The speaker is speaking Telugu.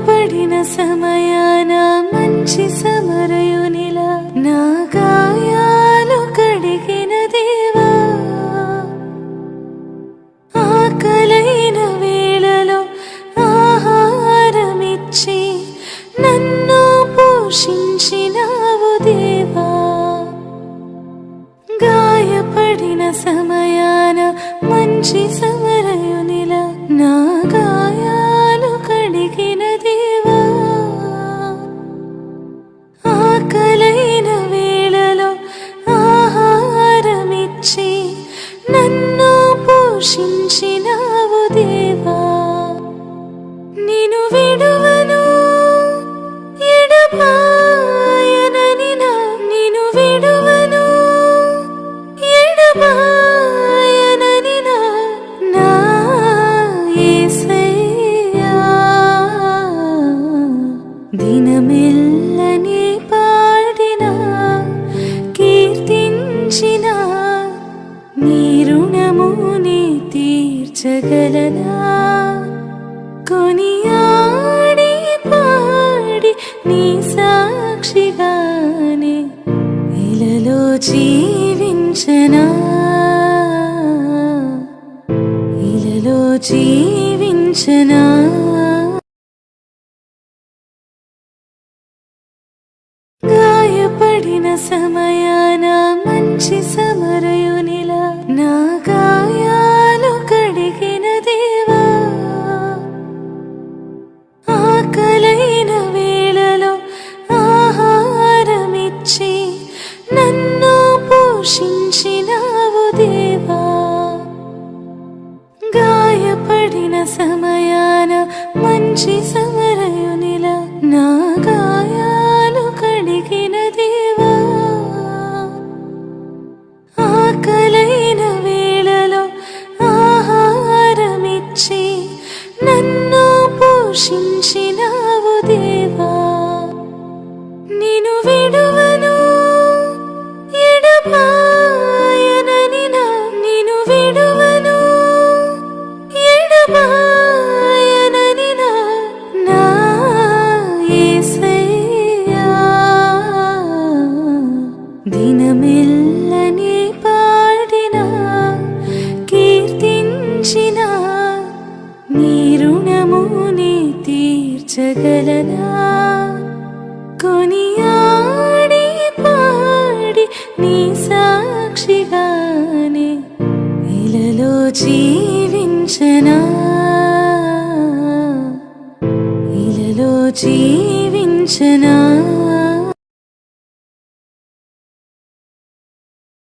గాయపడిన సమయాన మంచి సమరయునిలా నా గాయాలు కడిగిన దేవా, ఆకలైన వేళలో ఆహారమిచ్చి నన్ను పోషించినావు దేవా, గాయపడిన సమయాన మంచి సమరయునిలా నా గాయాలు కడిగిన దేవా, ఆకలైన వేళలో ఆహారమిచ్చి నన్ను పోషించినావు దేవా, నిన్ను విడువను ఎడబాయనని నిన్ను విడువను ఎడబాయనని నా యేసయ్యా, దినమెల్లని పాడిన కీర్తించిన నీ రుణముని తీర్చగలనా, కొనియాడి పాడి నీ సాక్షిగానే ఇలలో జీవించనా, ఇలలో జీవించనా. గాయపడిన సమయాన మంచి సమరయునిలా నా గాయాలు కడిగిన దేవా, ఆకలైన వేళలో ఆహారమిచ్చి నన్ను పోషించినావు దేవా, గాయపడిన సమయాన మంచి సమరయునిలా నా గాయాలు కడిగిన దేవా, ఆకలైన వేళలో ఆహారమిచ్చి నన్ను పోషించినావు దేవా, నిన్ను విడువను ఎడబాయనని నిన్ను విడువను ఎడబాయనని నా యేసయ్యా, దినమెల్లని పాడిన కీర్తించిన నీ రుణముని తీర్చగలనా, కొనియాడి పాడి నీ సాక్షిగానే ఇలలో జీవించనా, ఇలలో జీవించనా.